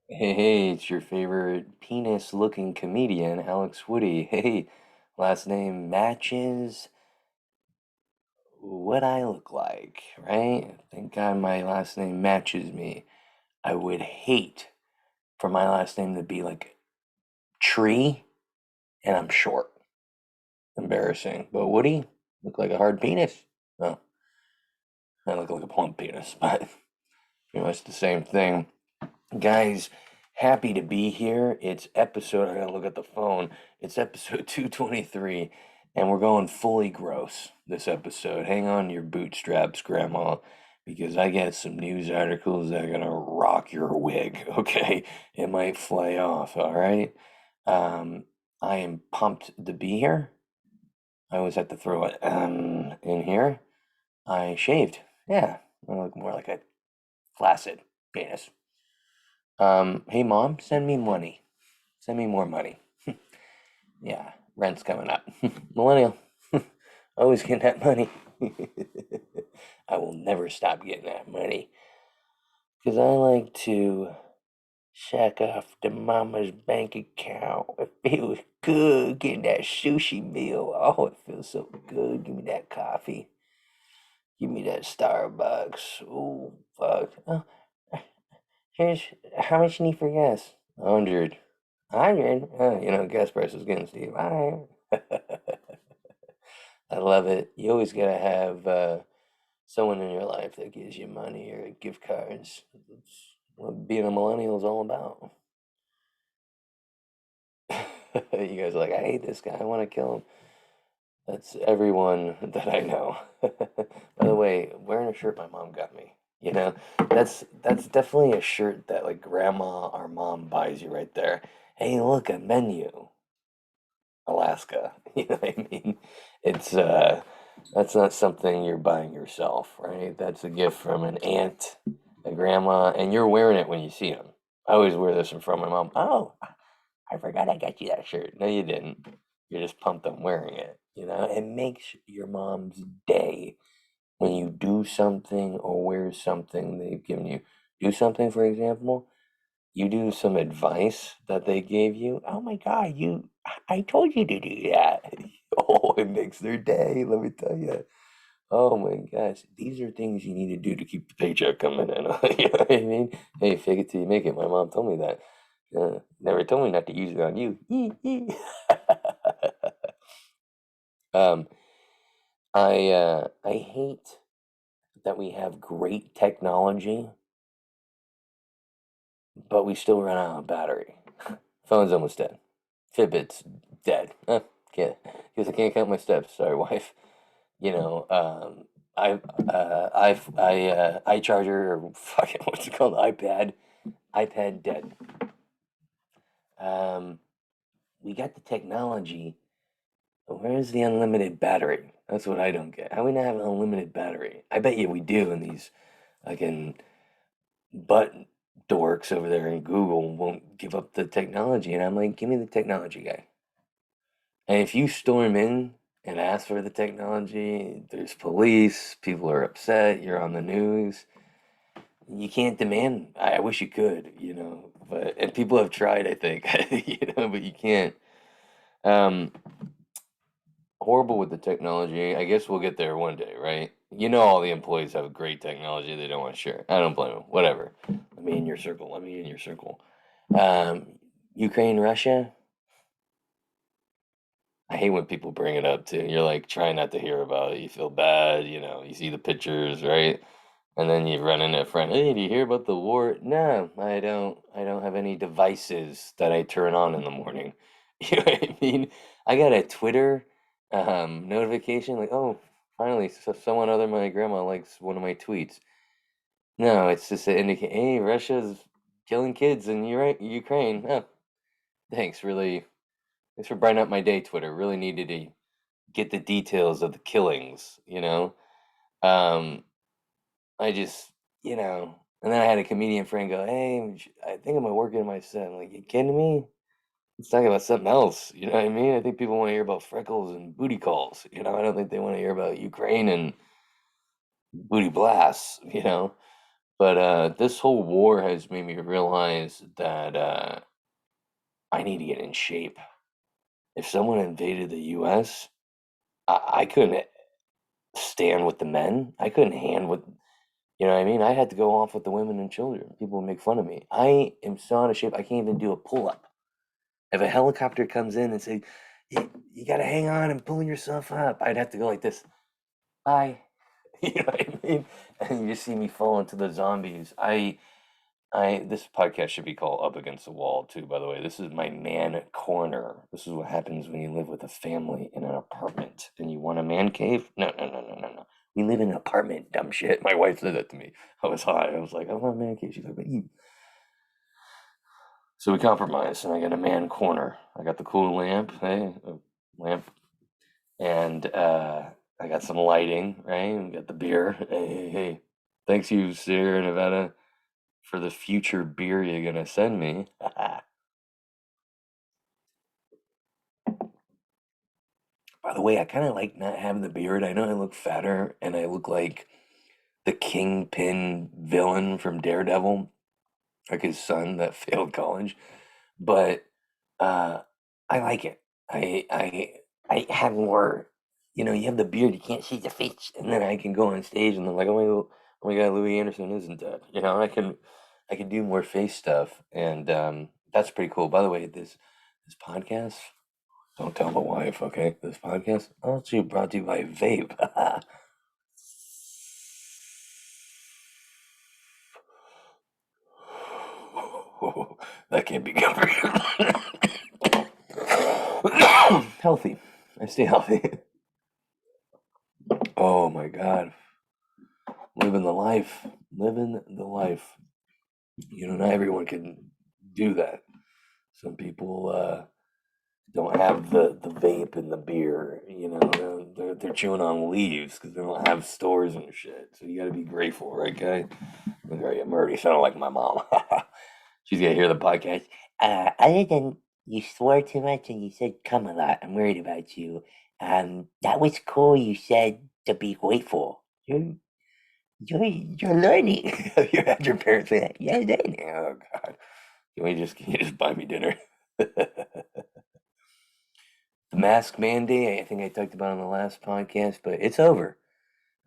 Hey, it's your favorite penis-looking comedian, Alex Woody. Hey, last name matches what I look like, right? Thank God my last name matches me. I would hate for my last name to be like Tree, and I'm short. Embarrassing. But Woody, look like a hard penis. No, I look like a plump penis, but pretty much the same thing. Guys, happy to be here. It's episode, I gotta look at the phone. It's episode 223, and we're going fully gross this episode. Hang on to your bootstraps, Grandma, because I got some news articles that are gonna rock your wig, okay? It might fly off, all right? Um, I am pumped to be here. I always have to throw it in here. I shaved. Yeah, I look more like a flaccid penis. Hey mom, send me money. Send me more money. Yeah, rent's coming up. Millennial. Always getting that money. I will never stop getting that money. Because I like to shack off to mama's bank account. It feels good getting that sushi meal. Oh, it feels so good. Give me that coffee. Give me that Starbucks. Oh, fuck. Oh, here's how much you need for gas? 100. 100? Oh, gas prices getting steep. All right. I love it. You always gotta have someone in your life that gives you money or gift cards. It's what being a millennial is all about. You guys are like, I hate this guy. I want to kill him. That's everyone that I know. By the way, wearing a shirt my mom got me. That's definitely a shirt that like grandma or mom buys you right there. Hey, look, a menu. Alaska. You know what I mean? It's that's not something you're buying yourself, right? That's a gift from an aunt, a grandma, and you're wearing it when you see them. I always wear this in front of my mom. Oh, I forgot I got you that shirt. No, you didn't. You're just pumped I'm wearing it. It makes your mom's day when you do something or wear something they've given you. Do something, for example, you do some advice that they gave you. Oh my God, I told you to do that. Oh, it makes their day, let me tell you. Oh my gosh, these are things you need to do to keep the paycheck coming in. You know what I mean? Hey, fake it till you make it. My mom told me that. Never told me not to use it on you. um, I hate that we have great technology, but we still run out of battery. Phone's almost dead. Fitbit's dead. Can't because I can't count my steps. Sorry, wife. You know, iCharger or fucking what's it called? iPad dead. Um, we got the technology. But where's the unlimited battery? That's what I don't get. How we not have an unlimited battery? I bet you we do in these fucking butt dorks over there in Google won't give up the technology, and I'm like, give me the technology guy. And if you storm in and ask for the technology, there's police, people are upset, you're on the news. You can't demand. I wish you could, but and people have tried, I think, but you can't. Um, Horrible with the technology. I guess we'll get there one day, right? All the employees have great technology they don't want to share. I don't blame them. Whatever. Let me in your circle. Let me in your circle. Um, Ukraine, Russia. I hate when people bring it up too. You're like trying not to hear about it. You feel bad, you see the pictures, right? And then you run into a friend, hey, do you hear about the war? No, I don't. I don't have any devices that I turn on in the morning. You know what I mean? I got a Twitter notification like, oh, finally, someone other than my grandma likes one of my tweets. No, it's just to indicate, hey, Russia's killing kids in Ukraine. Oh, thanks, really. Thanks for brightening up my day, Twitter. Really needed to get the details of the killings. Um, I just, and then I had a comedian friend go, hey, I think I'm working on my set. I'm like, you kidding me? Let's talk about something else. You know what I mean? I think people want to hear about freckles and booty calls. I don't think they want to hear about Ukraine and booty blasts. But this whole war has made me realize that I need to get in shape. If someone invaded the U.S., I couldn't stand with the men. I couldn't hand with, you know what I mean? I had to go off with the women and children. People would make fun of me. I am so out of shape, I can't even do a pull up. If a helicopter comes in and say, you got to hang on and pull yourself up, I'd have to go like this. Bye. You know what I mean? And you see me fall into the zombies. This podcast should be called Up Against the Wall too, by the way. This is my man corner. This is what happens when you live with a family in an apartment and you want a man cave. No, no, no, no, no, no. We live in an apartment, dumb shit. My wife said that to me. I was high. I was like, I want a man cave. She's like, but you. So we compromised, and I got a man corner. I got the cool lamp, hey, lamp, and I got some lighting, right? We got the beer. Hey, hey, hey. Thanks you, Sierra Nevada, for the future beer you're gonna send me. By the way, I kind of like not having the beard. I know I look fatter and I look like the kingpin villain from Daredevil, like his son that failed college. But uh, I like it. I have more. You know, you have the beard, you can't see the face, and then I can go on stage and they're like, oh my God, Louis Anderson isn't dead. You know, I can do more face stuff, and that's pretty cool. By the way, this podcast. Don't tell the wife, okay? This podcast also brought to you by Vape. That can't be good for you. Healthy. I stay healthy. Oh my God. Living the life. Living the life. You know, not everyone can do that. Some people don't have the vape and the beer. You know, they're chewing on leaves because they don't have stores and shit. So you got to be grateful, right, guy? I'm already sounding like my mom. She's gonna hear the podcast. Other than you swore too much and you said "come" a lot, I'm worried about you. That was cool. You said to be grateful. You're learning. You had your parents say that. Yeah, learning. Oh God. Can you just buy me dinner? The mask mandate, I think I talked about on the last podcast, but it's over.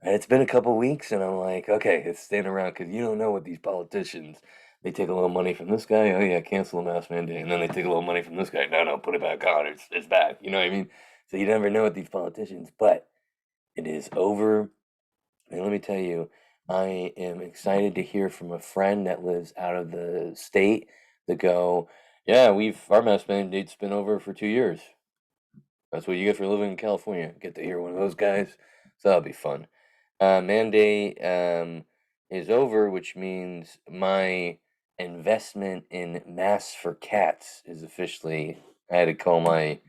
And it's been a couple weeks, and I'm like, okay, it's staying around because you don't know what these politicians. They take a little money from this guy. Oh yeah, cancel the mask mandate, and then they take a little money from this guy. No, no, put it back on. It's back. You know what I mean? So you never know with these politicians, but it is over. And let me tell you, I am excited to hear from a friend that lives out of the state to go. Yeah, our mask mandate's been over for 2 years. That's what you get for living in California. Get to hear one of those guys. So that'll be fun. Mandate is over, which means my investment in Masks for Cats is officially. I had to call my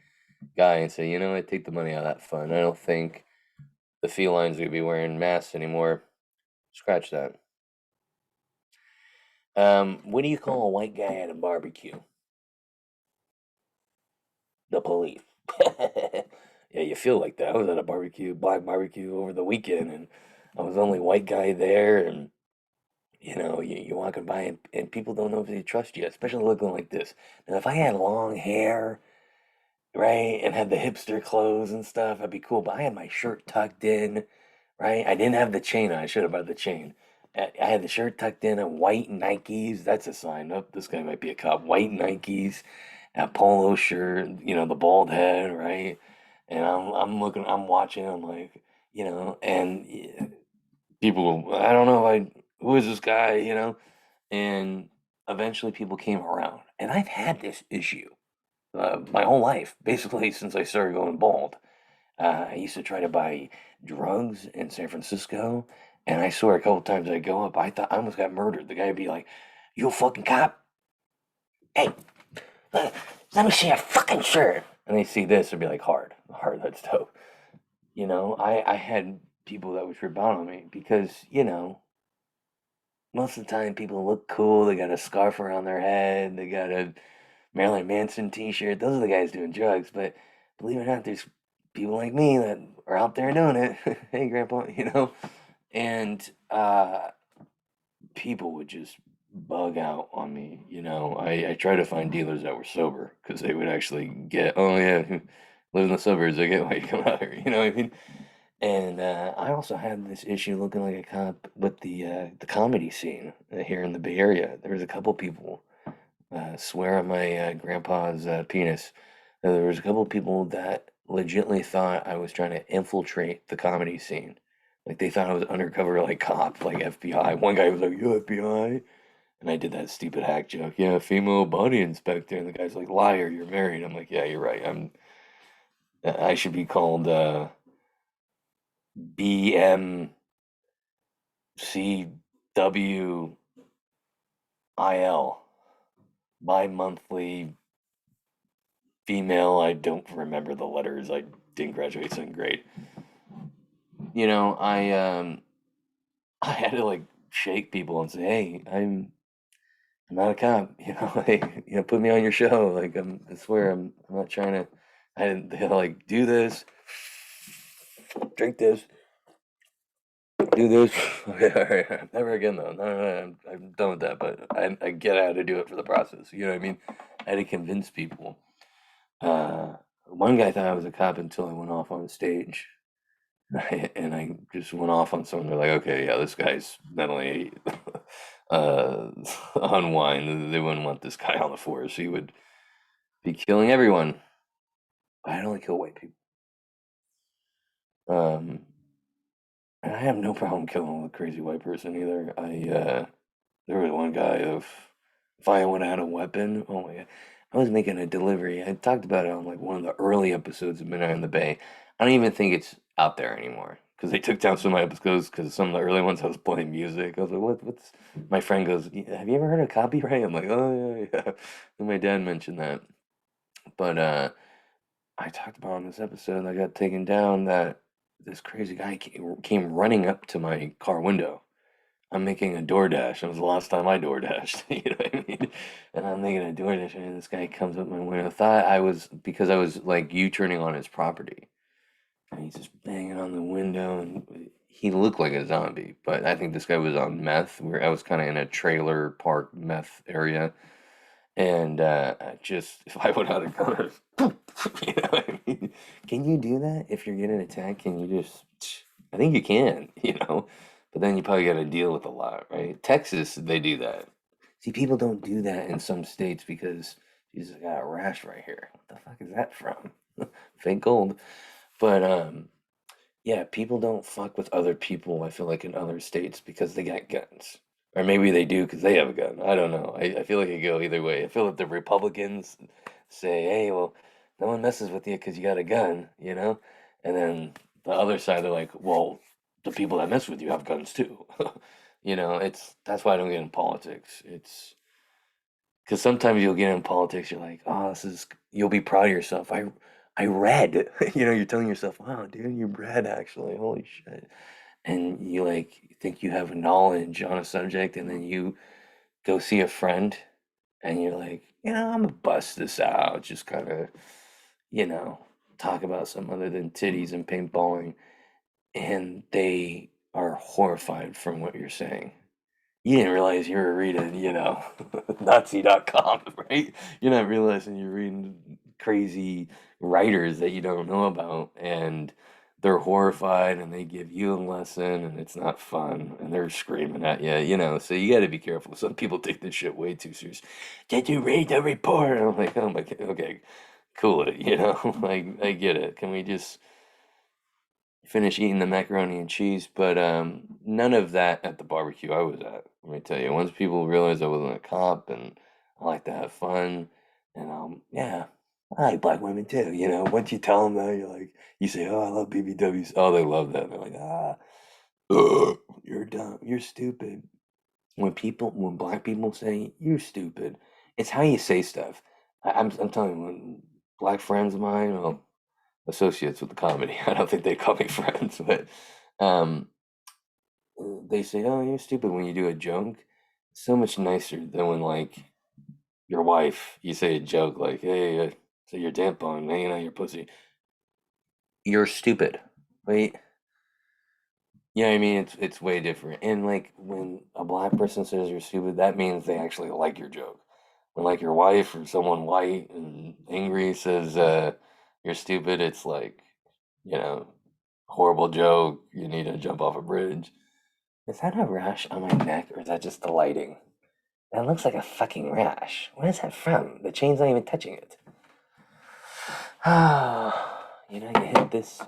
guy and say, you know what, take the money out of that fund. I don't think the felines are going to be wearing masks anymore. Scratch that. What do you call a white guy at a barbecue? The police. Yeah, you feel like that. I was at a black barbecue over the weekend, and I was the only white guy there, and you know, you're walking by and people don't know if they trust you, especially looking like this. Now, if I had long hair, right, and had the hipster clothes and stuff, I'd be cool. But I had my shirt tucked in, right? I didn't have the chain on. I should have had the chain. I had the shirt tucked in and white Nikes. That's a sign. Oh, this guy might be a cop. White Nikes, a polo shirt, you know, the bald head, right? And I'm looking, I'm watching, I'm like, you know, and people, I don't know if who is this guy, you know? And eventually people came around. And I've had this issue my whole life, basically since I started going bald. I used to try to buy drugs in San Francisco, and I swear a couple times I'd go up, I thought I almost got murdered. The guy would be like, "You a fucking cop? Hey, let, let me see your fucking shirt." And they see this, they'd be like, "Hard, hard, that's dope." You know, I had people that would trip out on me because, you know, most of the time people look cool. They got a scarf around their head. They got a Marilyn Manson T-shirt. Those are the guys doing drugs. But believe it or not, there's people like me that are out there doing it. Hey, Grandpa, you know. And people would just bug out on me. I try to find dealers that were sober because they would actually get, oh yeah, live in the suburbs. I get why you come out here. You know what I mean? And I also had this issue looking like a cop with the comedy scene here in the Bay Area. There was a couple people swear on my grandpa's penis. There was a couple people that legitimately thought I was trying to infiltrate the comedy scene. Like they thought I was undercover, like cop, like FBI. One guy was like, "You FBI?" And I did that stupid hack joke. Yeah, female body inspector. And the guy's like, "Liar, you're married." I'm like, "Yeah, you're right. I should be called BMCWIL, bi-monthly female. I don't remember the letters. I didn't graduate second grade. I had to like shake people and say, "Hey, I'm not a cop. Hey, put me on your show. Like I swear, I'm not trying to. I didn't like do this, drink this, do this. Okay, all right, never again though. No, I'm done with that. But I get how to do it for the process. You know what I mean? I had to convince people. One guy thought I was a cop until I went off on stage. And I just went off on someone. They're like, okay, yeah, this guy's mentally unwind. They wouldn't want this guy on the force. He would be killing everyone. I only kill white people. Um, and I have no problem killing a crazy white person either. There was one guy of if I would have had a weapon, oh my god. I was making a delivery. I talked about it on like one of the early episodes of Midnight in the Bay. I don't even think it's out there anymore because they took down some of my episodes because some of the early ones I was playing music. I was like, what's my friend goes, have you ever heard of copyright? I'm like, oh yeah, yeah. And my dad mentioned that. But I talked about on this episode I got taken down that this crazy guy came running up to my car window. I'm making a DoorDash. It was the last time I DoorDashed. You know what I mean? And I'm making a DoorDash, and this guy comes up my window. Thought I was because I was like U-turning on his property, and he's just banging on the window, and he looked like a zombie. But I think this guy was on meth. Where I was kind of in a trailer park meth area, and I just if I would have gone, you know what I mean? Can you do that if you're getting attacked? Can you just? I think you can, but then you probably got to deal with a lot, right? Texas, they do that. See, people don't do that in some states because Jesus, I got a rash right here. What the fuck is that from? Fake gold. But yeah, people don't fuck with other people, I feel like, in other states because they got guns. Or maybe they do because they have a gun. I don't know. I feel like it go either way. I feel like the Republicans say, hey, well, no one messes with you because you got a gun, And then the other side, they're like, well, the people that mess with you have guns too. That's why I don't get in politics. It's because sometimes you'll get in politics, you're like, oh, you'll be proud of yourself. I read, you're telling yourself, wow, dude, you read actually, holy shit. And you like think you have knowledge on a subject, and then you go see a friend, and you're like, I'm gonna bust this out, just kind of, you know, talk about something other than titties and paintballing, and they are horrified from what you're saying. You didn't realize you were reading, Nazi.com, right? You're not realizing you're reading crazy writers that you don't know about, and they're horrified, and they give you a lesson, and it's not fun, and they're screaming at you, So you got to be careful. Some people take this shit way too serious. Did you read the report? I'm like, oh my god, okay, cool it, Like I get it. Can we just finish eating the macaroni and cheese? But none of that at the barbecue I was at. Let me tell you, once people realized I wasn't a cop and I like to have fun, and yeah, I like black women too. Once you tell them that, you say, oh, I love BBWs. Oh, they love that. They're like, ugh, you're dumb, you're stupid. When black people say you're stupid, it's how you say stuff. I'm telling you, when black friends of mine, well, associates with the comedy. I don't think they call me friends, but um, they say, "Oh, you're stupid" when you do a joke. So much nicer than when, like, your wife, you say a joke like, "Hey, so your tampon hanging out your pussy." You're stupid. Wait, Yeah, I mean it's way different. And like when a black person says you're stupid, that means they actually like your joke. When like your wife or someone white and angry says you're stupid, it's like, you know, horrible joke, you need to jump off a bridge. Is that a rash on my neck or is that just the lighting? That looks like a fucking rash. Where is that from? The chain's not even touching it.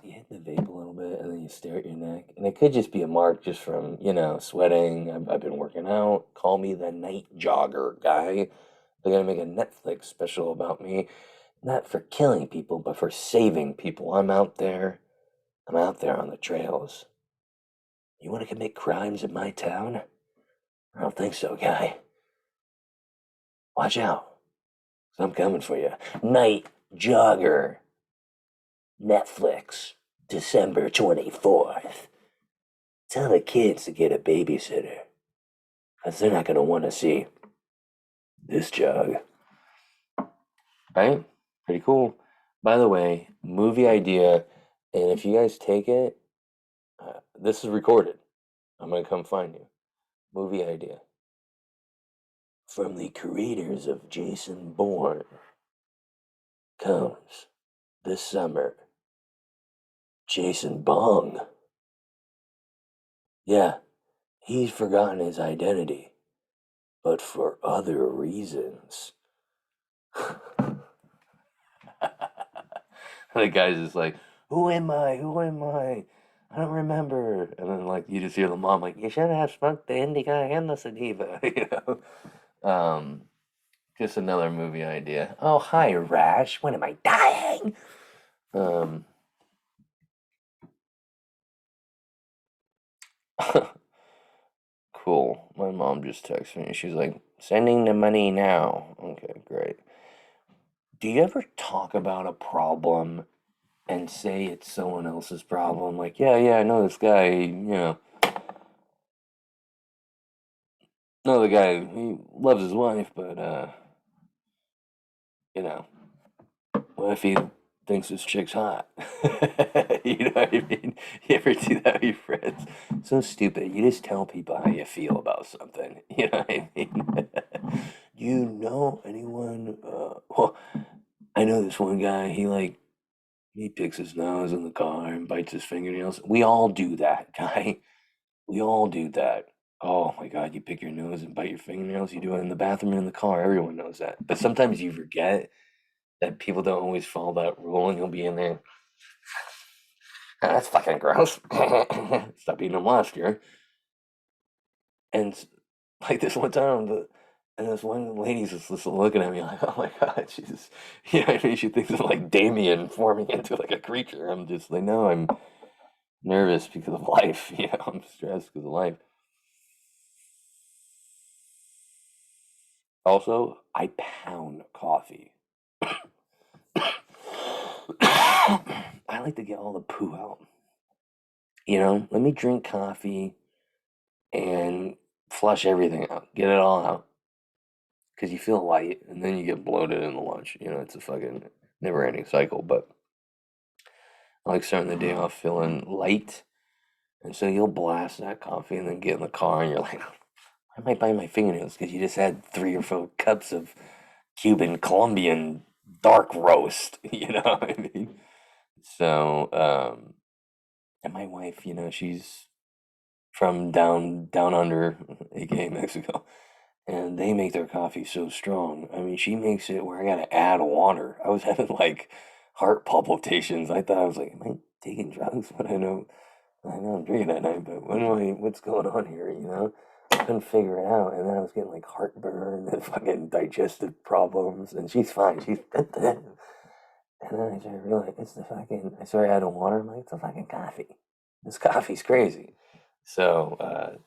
You hit the vape a little bit, and then you stare at your neck, and it could just be a mark just from, sweating. I've been working out. Call me the night jogger guy. They're gonna make a Netflix special about me, not for killing people, but for saving people. I'm out there. I'm out there on the trails. You want to commit crimes in my town? I don't think so, guy. Watch out, 'cause I'm coming for you. Night jogger. Netflix, December 24th. Tell the kids to get a babysitter, because they're not going to want to see this jug. Right? Pretty cool. By the way, movie idea, and if you guys take it, this is recorded. I'm going to come find you. Movie idea. From the creators of Jason Bourne comes this summer Jason Bong. Yeah, he's forgotten his identity, but for other reasons. The guy's just like, "Who am I? Who am I? I don't remember." And then like you just hear the mom like, "You should have smoked the indica and the sativa," Um, just another movie idea. Oh, hi, Rash. When am I dying? Um, cool. My mom just texted me. She's like, "Sending the money now." Okay, great. Do you ever talk about a problem and say it's someone else's problem? Like, yeah, I know this guy, know the guy, he loves his wife, but, you know, what if he thinks this chick's hot? You know what I mean? You ever do that with your friends? So stupid. You just tell people how you feel about something. You know what I mean? Do you know anyone? Well, I know this one guy. He picks his nose in the car and bites his fingernails. We all do that, guy. We all do that. Oh my God, you pick your nose and bite your fingernails. You do it in the bathroom and in the car. Everyone knows that. But sometimes you forget that people don't always follow that rule, and you'll be in there. "Ah, that's fucking gross." Stop eating them last year. And like this one time, and this one lady's just looking at me like, "Oh my God, she's," I mean, she thinks of like Damien forming into like a creature. I'm just like, no, I'm nervous because of life. I'm stressed because of life. Also, I pound coffee. I like to get all the poo out. Let me drink coffee and flush everything out. Get it all out. Because you feel light and then you get bloated in the lunch. It's a fucking never ending cycle. But I like starting the day off feeling light. And so you'll blast that coffee and then get in the car and you're like, I might bite my fingernails because you just had 3 or 4 cups of Cuban Colombian dark roast. You know what I mean? So, and my wife, she's from down under, aka Mexico, and they make their coffee so strong. I mean, she makes it where I gotta add water. I was having like heart palpitations. I thought I was like, am I taking drugs? But I know I'm drinking at night, but what's going on here? I couldn't figure it out, and then I was getting like heartburn and fucking digestive problems, and she's fine. She's and then I started realizing it's the fucking. I started adding water. I'm like, it's the fucking coffee. This coffee's crazy. So,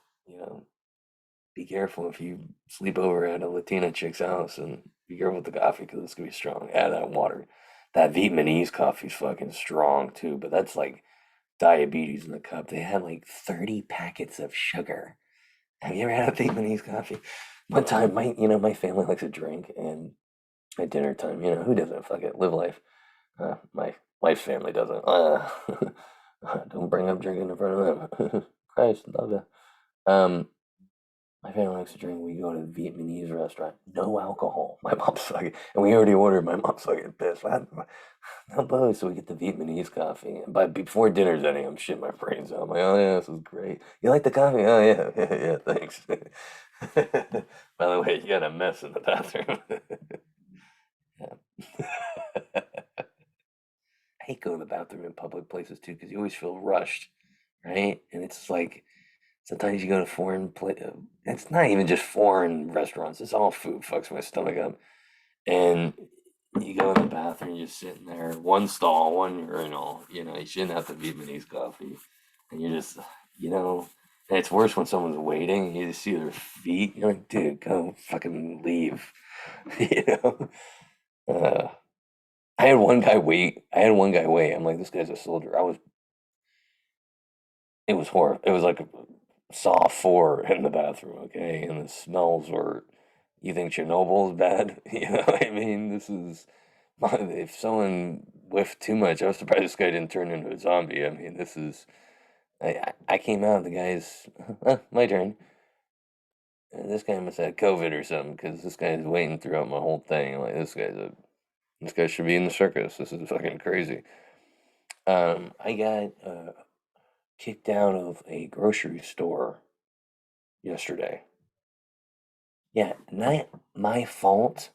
be careful if you sleep over at a Latina chick's house and be careful with the coffee because it's gonna be strong. Add that water. That Vietnamese coffee's fucking strong too, but that's like diabetes in the cup. They had like 30 packets of sugar. Have you ever had a Vietnamese coffee? One time, my family likes to drink, and at dinner time, who doesn't fuck it, live life? My wife's family doesn't. Don't bring up drinking in front of them. Christ, love it. Um, my family likes to drink. We go to a Vietnamese restaurant, no alcohol. My mom's fucking, and we already ordered. My mom's fucking pissed. No buzz, so we get the Vietnamese coffee. But before dinner's ending, I'm shitting my brains out. I'm like, oh yeah, this is great. You like the coffee? Oh yeah, yeah, thanks. By the way, you got a mess in the bathroom. Yeah. I hate going to the bathroom in public places too because you always feel rushed, right? And it's like sometimes you go to it's not even just foreign restaurants. It's all food fucks my stomach up. And you go in the bathroom, you're sitting there, one stall, one urinal. You shouldn't have the Vietnamese coffee, and you're just, you know. And it's worse when someone's waiting. You just see their feet. You're like, dude, go fucking leave. you know. Uh, I had one guy wait. I'm like, this guy's a soldier. It was horrible. It was like Saw 4 in the bathroom, okay? And the smells were, you think Chernobyl is bad? I mean, if someone whiffed too much, I was surprised this guy didn't turn into a zombie. I mean, I came out, the guy's, my turn. This guy must have COVID or something because this guy's waiting throughout my whole thing. Like, this guy should be in the circus. This is fucking crazy. I got kicked out of a grocery store yesterday. Yeah, not my fault.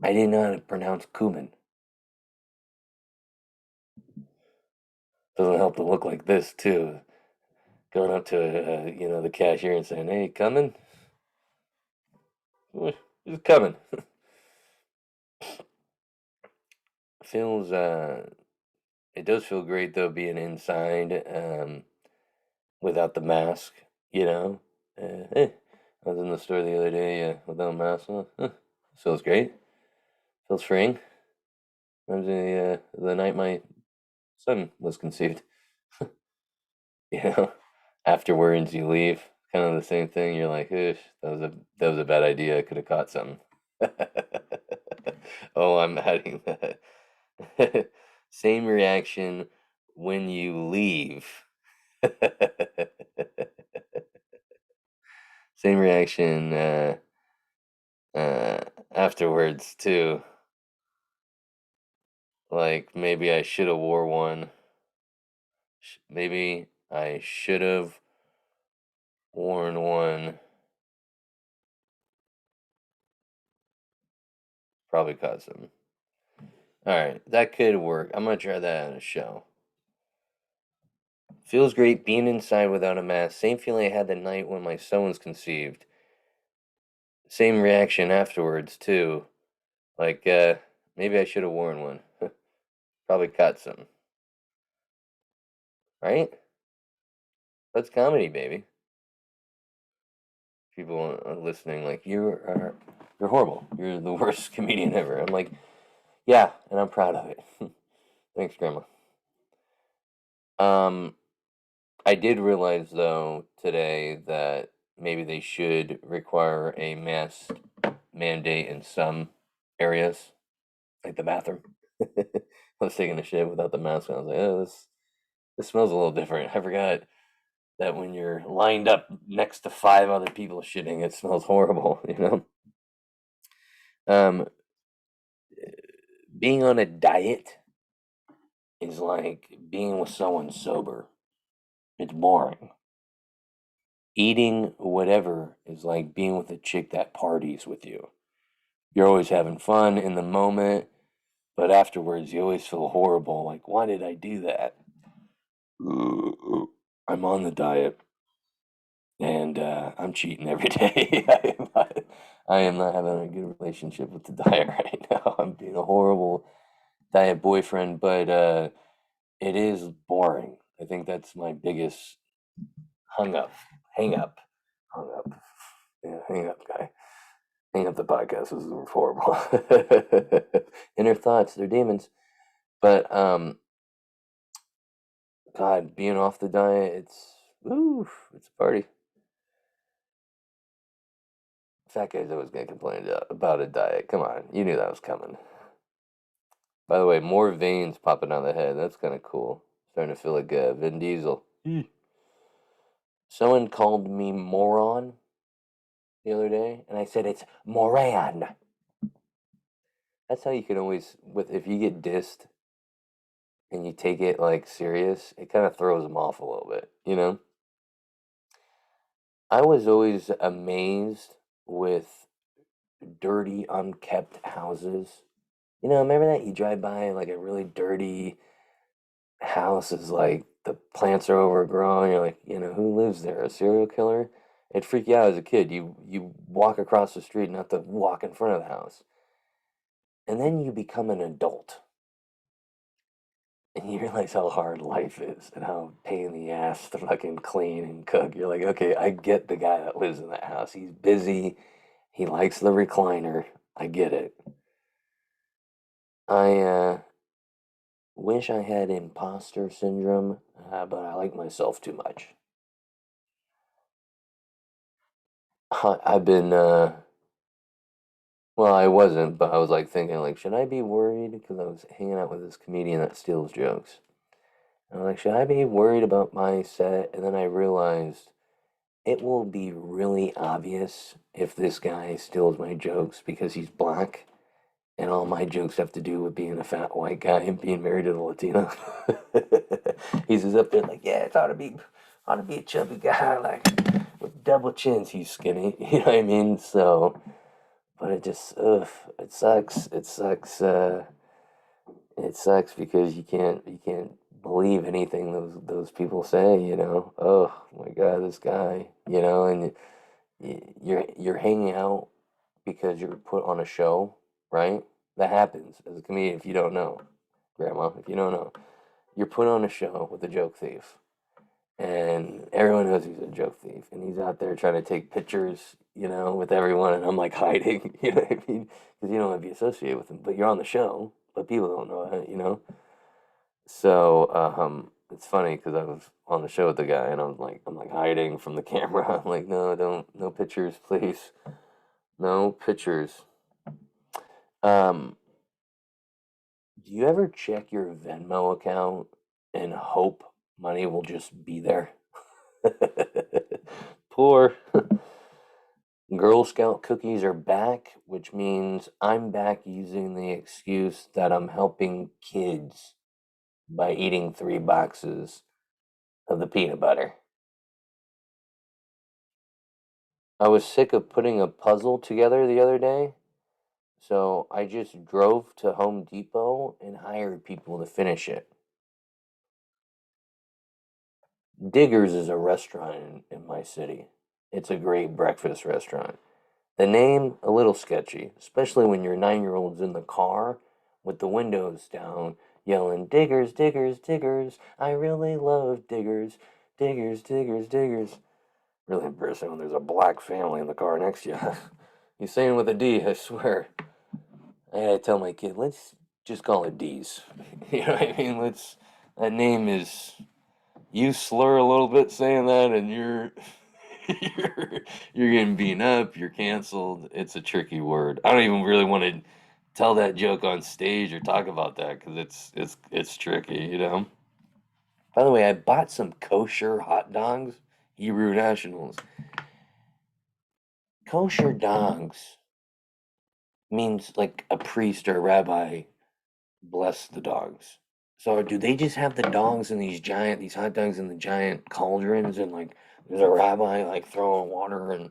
I didn't know how to pronounce cumin. Doesn't help to look like this too. Going up to the cashier and saying, "Hey, coming? Who's coming?" Feels it does feel great though being inside without the mask. You know, hey, I was in the store the other day without a mask on. Feels great. Feels freeing. Reminds me the night my son was conceived. You know, afterwards you leave, kind of the same thing. You're like, "Oof, that was a bad idea. I could have caught something." Oh, I'm adding that. Same reaction when you leave. Same reaction uh, afterwards too. Like maybe I should have wore one. Maybe I should have worn one. Probably caught some. All right, that could work. I'm gonna try that on a show. Feels great being inside without a mask. Same feeling I had the night when my son was conceived. Same reaction afterwards too. Like maybe I should have worn one. Probably caught some. Right? That's comedy, baby. People listening like you're horrible. You're the worst comedian ever. I'm like, yeah, and I'm proud of it. Thanks, Grandma. Um, I did realize though today that maybe they should require a mask mandate in some areas, like the bathroom. I was taking a shit without the mask on. I was like, oh, this smells a little different. I forgot that when you're lined up next to 5 other people shitting, it smells horrible. Um, being on a diet is like being with someone sober. It's boring. Eating whatever is like being with a chick that parties with you. You're always having fun in the moment, but afterwards you always feel horrible. Like, why did I do that? I'm on the diet and I'm cheating every day. I am not having a good relationship with the diet right now. I'm being a horrible diet boyfriend, but it is boring. I think that's my biggest hung up, hang up, hung up. Yeah, hang up, guy. Hang up the podcast. This is horrible. Inner thoughts, they're demons. But God, being off the diet, it's a party. Fat guy's always gonna complain about a diet. Come on, you knew that was coming. By the way, more veins popping on the head. That's kind of cool. Starting to feel like Vin Diesel. Someone called me moron the other day, and I said it's moran. That's how you can always, with if you get dissed and you take it like serious, it kind of throws them off a little bit, you know? I was always amazed with dirty, unkept houses. You know, remember that you drive by like a really dirty house is like the plants are overgrown. You're like, who lives there? A serial killer? It freaked you out as a kid. You walk across the street, not to walk in front of the house, and then you become an adult, and you realize how hard life is and how pain in the ass to fucking clean and cook. You're like, okay, I get the guy that lives in that house. He's busy. He likes the recliner. I get it. I wish I had imposter syndrome, but I like myself too much. I've been, well, I wasn't, but I was like thinking, like, should I be worried? Because I was hanging out with this comedian that steals jokes. And I'm like, should I be worried about my set? And then I realized it will be really obvious if this guy steals my jokes because he's black, and all my jokes have to do with being a fat white guy and being married to a Latina. He's just up there like, yeah, it ought to be a chubby guy like with double chins. He's skinny, you know what I mean? So, but it just, ugh, it sucks. It sucks. It sucks because you can't believe anything those people say. Oh my God, this guy. And you're hanging out because you're put on a show, right? That happens as a comedian if you don't know, Grandma. If you don't know, you're put on a show with a joke thief, and everyone knows he's a joke thief, and he's out there trying to take pictures, with everyone, and I'm like hiding, you know what I mean? Because you don't want to be associated with him, but you're on the show, but people don't know that. So it's funny because I was on the show with the guy, and I'm like hiding from the camera. I'm like, no, don't, no pictures, please, no pictures. Um, do you ever check your Venmo account and hope money will just be there? Poor Girl Scout cookies are back, which means I'm back using the excuse that I'm helping kids by eating 3 boxes of the peanut butter. I was sick of putting a puzzle together the other day, so I just drove to Home Depot and hired people to finish it. Diggers is a restaurant in my city. It's a great breakfast restaurant. The name, a little sketchy, especially when your 9-year-old's in the car with the windows down, yelling, Diggers, Diggers, Diggers, I really love Diggers, Diggers, Diggers, Diggers. Really embarrassing when there's a black family in the car next to you. He's saying with a D, I swear. I gotta tell my kid, let's just call it D's. You know what I mean? That name is, you slur a little bit saying that, and you're you're getting beaten up, you're canceled. It's a tricky word. I don't even really want to tell that joke on stage or talk about that because it's tricky. By the way, I bought some kosher hot dogs, Hebrew Nationals. Kosher dogs means like a priest or a rabbi bless the dogs. So do they just have the dogs in these hot dogs in the giant cauldrons, and like there's a rabbi like throwing water, and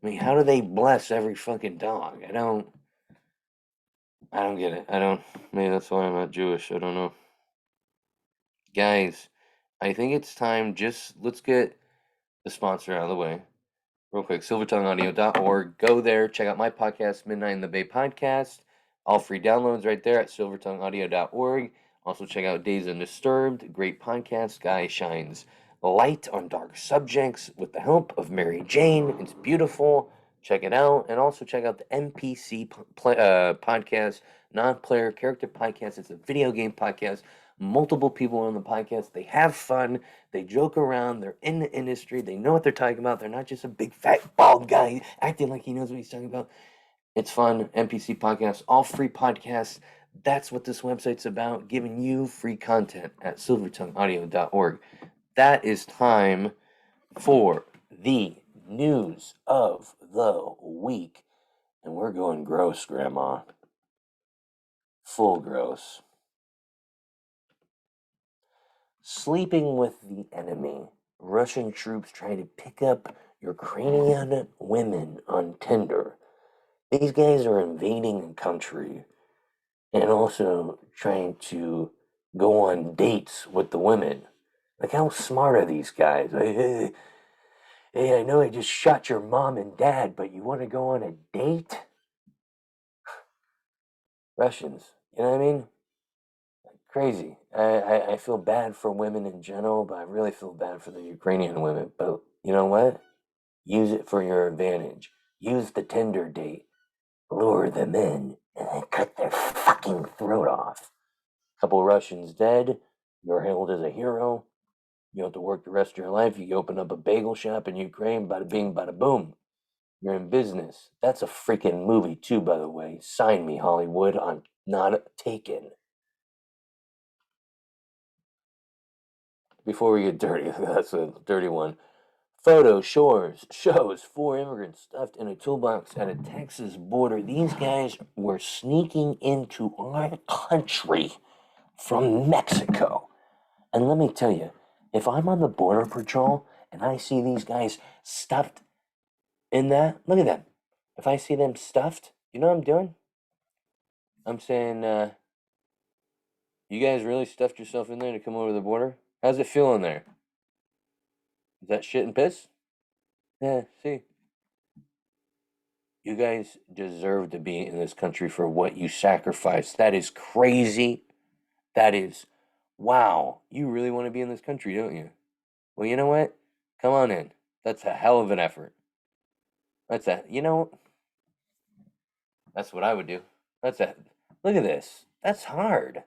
I mean, how do they bless every fucking dog? I don't get it. I don't, maybe that's why I'm not Jewish. I don't know. Guys, I think it's time, just let's get the sponsor out of the way real quick. SilvertongueAudio.org. Go there, check out my podcast, Midnight in the Bay podcast. All free downloads right there at SilvertongueAudio.org. Also check out Days Undisturbed, great podcast. Guy shines light on dark subjects with the help of Mary Jane. It's beautiful. Check it out. And also check out the NPC podcast, non-player character podcast. It's a video game podcast. Multiple people on the podcast. They have fun. They joke around. They're in the industry. They know what they're talking about. They're not just a big fat bald guy acting like he knows what he's talking about. It's fun. NPC podcasts, all free podcasts. That's what this website's about, giving you free content at silvertongueaudio.org. That is time for the news of the week. And we're going gross, Grandma. Full gross. Sleeping with the enemy. Russian troops trying to pick up Ukrainian women on Tinder. These guys are invading a country and also trying to go on dates with the women. Like, how smart are these guys? Like, hey, I know I just shot your mom and dad, but you want to go on a date? Russians, you know what I mean? Crazy. I feel bad for women in general, but I really feel bad for the Ukrainian women. But you know what? Use it for your advantage. Use the Tinder date. Lure them in and then cut their fucking throat off. Couple Russians dead. You're hailed as a hero. You don't have to work the rest of your life. You open up a bagel shop in Ukraine. Bada bing, bada boom. You're in business. That's a freaking movie, too, by the way. Sign me, Hollywood. I'm not taken. Before we get dirty, that's a dirty one. Photo shows 4 immigrants stuffed in a toolbox at a Texas border. These guys were sneaking into our country from Mexico. And let me tell you, if I'm on the border patrol and I see these guys stuffed in that, look at them. If I see them stuffed, you know what I'm doing? I'm saying, you guys really stuffed yourself in there to come over the border? How's it feel in there? Is that shit and piss? Yeah, see. You guys deserve to be in this country for what you sacrificed. That is crazy. That is, wow. You really want to be in this country, don't you? Well, you know what? Come on in. That's a hell of an effort. That's what I would do. Look at this. That's hard.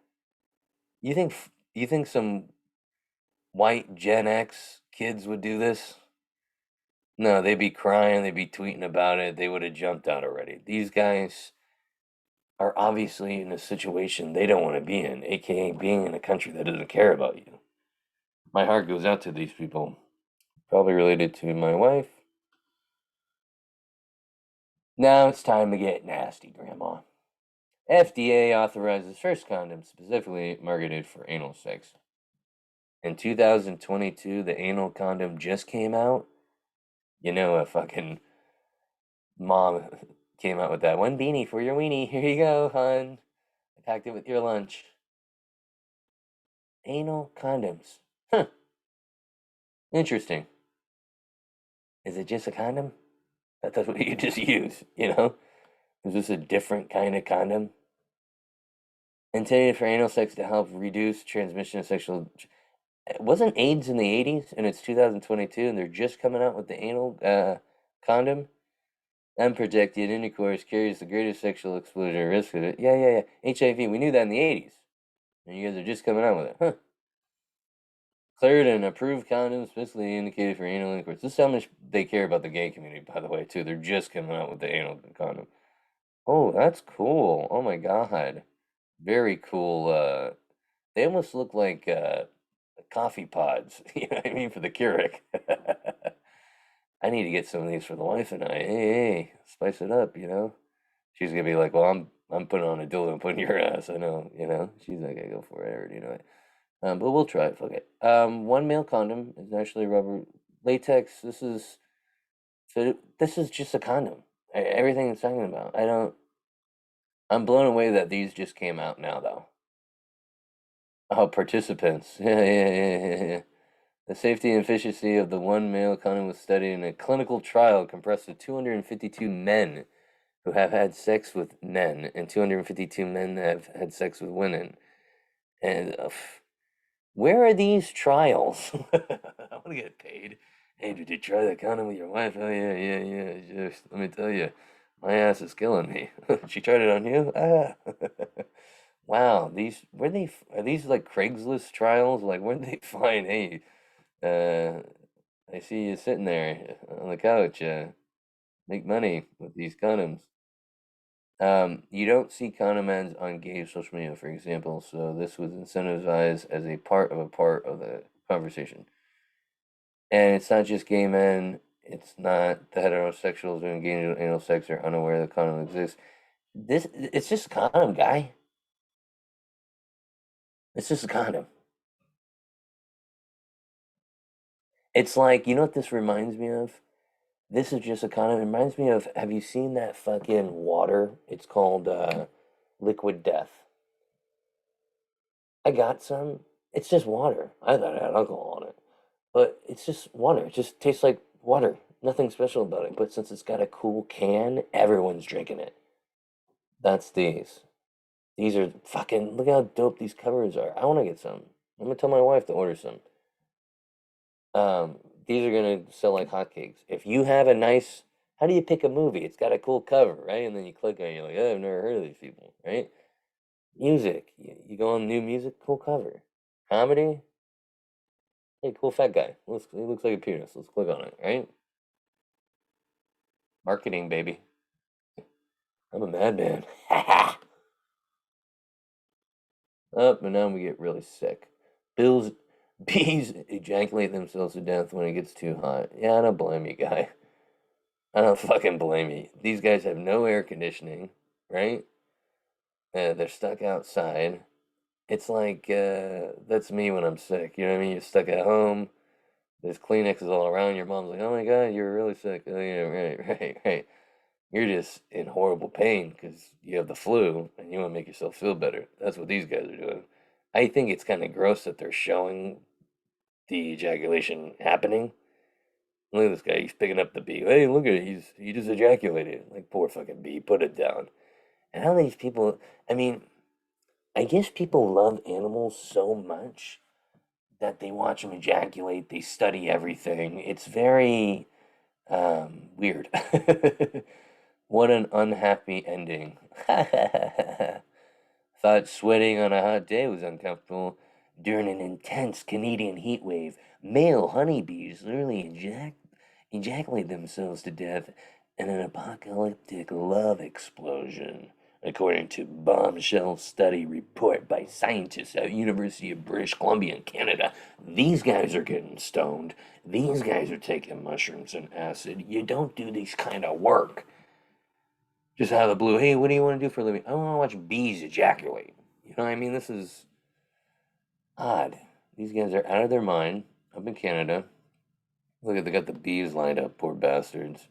You think some white Gen X kids would do this? No, they'd be crying, they'd be tweeting about it, they would have jumped out already. These guys are obviously in a situation they don't want to be in, aka being in a country that doesn't care about you. My heart goes out to these people. Probably related to my wife. Now it's time to get nasty, Grandma. FDA authorizes first condom specifically marketed for anal sex. In 2022, the anal condom just came out. You know, a fucking mom came out with that one beanie for your weenie. Here you go, hon. I packed it with your lunch. Anal condoms. Huh. Interesting. Is it just a condom? That's what you just use, you know? Is this a different kind of condom? Intended for anal sex to help reduce transmission of sexual. Wasn't AIDS in the 80s and it's 2022 and they're just coming out with the anal condom? Unprotected intercourse carries the greatest sexual exposure risk of it. Yeah. HIV, we knew that in the 80s. And you guys are just coming out with it. Huh. Cleared and approved condoms specifically indicated for anal intercourse. This is how much they care about the gay community, by the way, too. They're just coming out with the anal condom. Oh, that's cool. Oh my god. Very cool. They almost look like coffee pods. You know what I mean? For the Keurig. I need to get some of these for the wife and I. Hey, spice it up, you know? She's gonna be like, well, I'm putting on a dildo and putting your ass. I know, you know? She's not gonna go for it. I already know it. But we'll try it. Fuck it. One male condom is actually rubber latex. This is just a condom. Everything it's talking about. I'm blown away that these just came out now, though. Oh, participants. Yeah. The safety and efficiency of the one male condom was studied in a clinical trial comprised of 252 men who have had sex with men and 252 men that have had sex with women. And where are these trials? I want to get paid. Hey, did you try that condom with your wife? Oh, yeah. Just, let me tell you, my ass is killing me. She tried it on you? Ah. Wow, are these like Craigslist trials? Like, where did they find, hey, I see you sitting there on the couch, make money with these condoms. You don't see condom ads on gay social media, for example, so this was incentivized as a part of the conversation. And it's not just gay men. It's not the heterosexuals who engage in anal sex are unaware that condom exists. It's just a condom, guy. It's just a condom. It's like, you know what this reminds me of? This is just a condom. It reminds me of, have you seen that fucking water? It's called Liquid Death. I got some. It's just water. I thought it had alcohol on it. But it's just water. It just tastes like water. Nothing special about it. But since it's got a cool can, everyone's drinking it. That's these. These are fucking, look how dope these covers are. I want to get some. I'm gonna tell my wife to order some. Um, these are gonna sell like hotcakes. If you have a nice, how do you pick a movie? It's got a cool cover, right? And then you click on it, you're like, oh, I've never heard of these people, right? Music, you go on new music, cool cover. Comedy, hey, cool fat guy. He looks like a penis. Let's click on it, right? Marketing, baby. I'm a madman. Up, and now we get really sick. Bills, bees ejaculate themselves to death when it gets too hot. Yeah, I don't blame you, guy. I don't fucking blame you. These guys have no air conditioning, right? They're stuck outside. It's like that's me when I'm sick. You know what I mean? You're stuck at home. There's Kleenexes all around. Your mom's like, "Oh my God, you're really sick." Oh yeah, right, right, right. You're just in horrible pain because you have the flu and you want to make yourself feel better. That's what these guys are doing. I think it's kind of gross that they're showing the ejaculation happening. Look at this guy. He's picking up the bee. Hey, look at it. He just ejaculated. Like poor fucking bee. Put it down. And how these people? I mean, I guess people love animals so much that they watch them ejaculate. They study everything. It's very weird. What an unhappy ending. Thought sweating on a hot day was uncomfortable. During an intense Canadian heat wave, male honeybees literally ejaculate themselves to death in an apocalyptic love explosion, according to bombshell study report by scientists at University of British Columbia in Canada. These guys are getting stoned. These guys are taking mushrooms and acid. You don't do this kind of work just out of the blue. Hey, what do you want to do for a living? I want to watch bees ejaculate. You know what I mean? This is odd. These guys are out of their mind up in Canada. Look at, they got the bees lined up, poor bastards.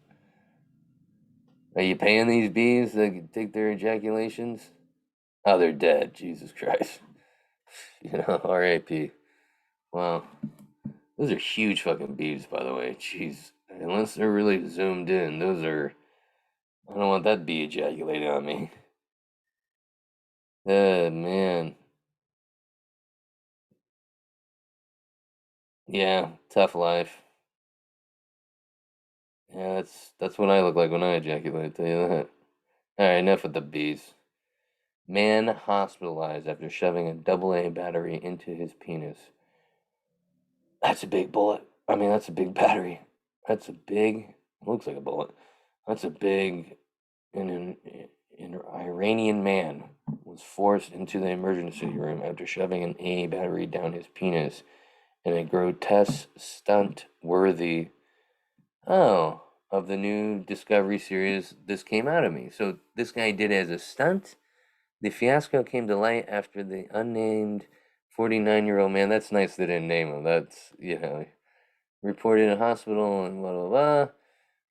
Are you paying these bees to take their ejaculations? Oh, they're dead. Jesus Christ. You know, R.A.P. Wow. Those are huge fucking bees, by the way. Jeez. Unless they're really zoomed in, those are. I don't want that bee ejaculating on me. Man. Yeah, tough life. Yeah, that's what I look like when I ejaculate, I tell you that. Alright, enough with the bees. Man hospitalized after shoving a AA battery into his penis. That's a big bullet. I mean, that's a big battery. That's a big, looks like a bullet. That's a big, an Iranian man was forced into the emergency room after shoving an A battery down his penis in a grotesque stunt worthy, oh, of the new Discovery series, This Came Out of Me. So this guy did it as a stunt. The fiasco came to light after the unnamed 49-year-old man, that's nice they didn't name him, that's, reported in a hospital and blah, blah, blah,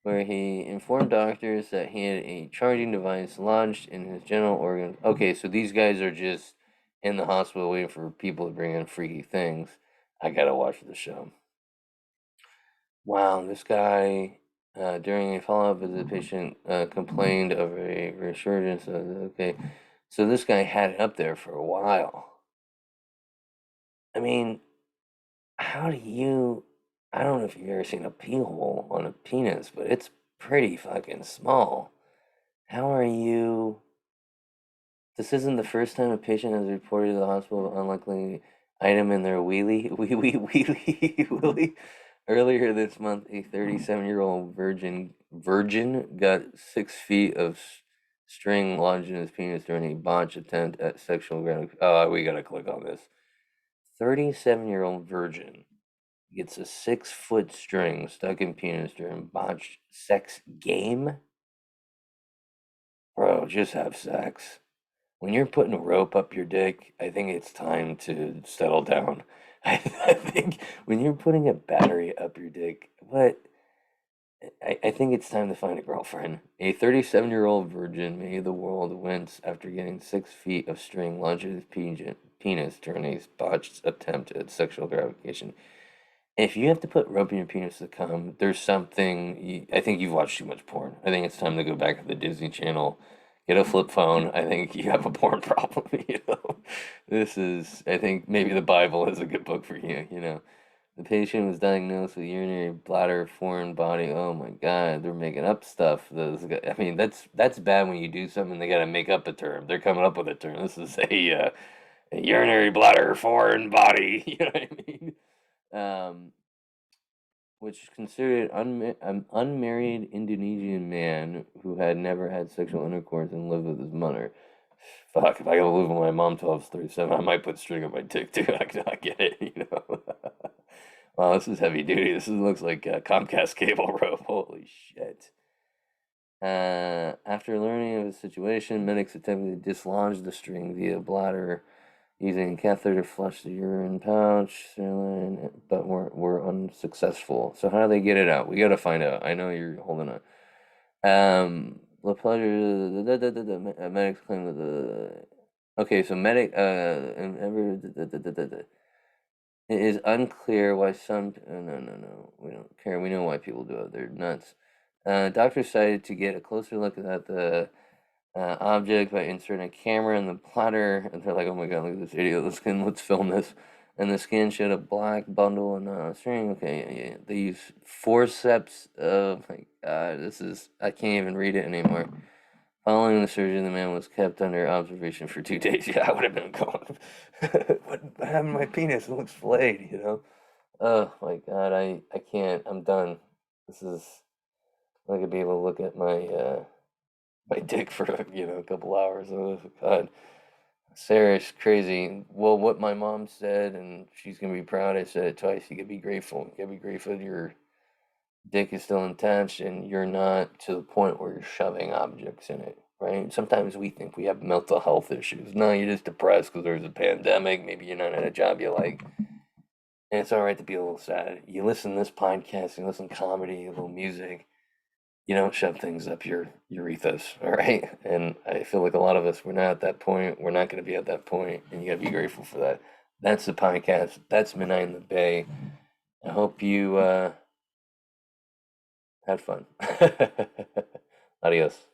where he informed doctors that he had a charging device lodged in his genital organ. Okay, so these guys are just in the hospital waiting for people to bring in freaky things. I gotta watch the show. Wow, this guy, during a follow-up visit, the patient complained of a resurgence of, okay, so this guy had it up there for a while. I mean, how do you, I don't know if you've ever seen a pee hole on a penis, but it's pretty fucking small. How are you, this isn't the first time a patient has reported to the hospital an unlikely item in their wheelie, wheelie, wheelie. Earlier this month, a 37-year-old virgin got 6 feet of string lodged in his penis during a botched attempt at sexual gratification. Oh, we gotta click on this. 37-year-old virgin. gets a 6-foot string stuck in penis during botched sex game. Bro, just have sex. When you're putting a rope up your dick, I think it's time to settle down. I think when you're putting a battery up your dick, I think it's time to find a girlfriend. A 37-year-old virgin made the world wince after getting 6 feet of string launched at his penis during a botched attempt at sexual gratification. If you have to put rope in your penis to come, there's something. I think you've watched too much porn. I think it's time to go back to the Disney Channel, get a flip phone. I think you have a porn problem. This is. I think maybe the Bible is a good book for you. The patient was diagnosed with urinary bladder foreign body. Oh my God, they're making up stuff. I mean, that's bad when you do something. They got to make up a term. They're coming up with a term. This is a urinary bladder foreign body. You know what I mean? Um, which is considered an unmarried Indonesian man who had never had sexual intercourse and lived with his mother. Fuck, if I gotta live with my mom till I was 37, I might put string on my dick too. I cannot get it. Wow, this is heavy duty. Looks like Comcast cable rope. Holy shit. After learning of the situation, medics attempted to dislodge the string via bladder using a catheter to flush the urine pouch, but were unsuccessful. So how do they get it out? We gotta find out. I know you're holding on. La pleasure. Medics claim that the. Okay, so it is unclear why some. No. We don't care. We know why people do it. They're nuts. Doctors decided to get a closer look at the object by inserting a camera in the bladder, and they're like, "Oh my God, look at this idiot! Let's film this." And the scan showed a black bundle and string. Okay, yeah. They use forceps. Oh my God, I can't even read it anymore. Following the surgery, the man was kept under observation for 2 days. Yeah, I would have been going. What happened to my penis? It looks flayed. Oh my God, I can't. I'm done. This is. I'm not gonna be able to look at my dick for a couple hours. Oh God, Sarah's crazy. Well, what my mom said, and she's gonna be proud. I said it twice. You gotta be grateful. You gotta be grateful that your dick is still attached and you're not to the point where you're shoving objects in it. Right? Sometimes we think we have mental health issues. No, you're just depressed because there's a pandemic. Maybe you're not at a job you like. And it's all right to be a little sad. You listen to this podcast, you listen to comedy, a little music. You don't shove things up your urethras, all right? And I feel like a lot of us, we're not at that point. We're not going to be at that point, and you got to be grateful for that. That's the podcast. That's Midnight in the Bay. I hope you had fun. Adios.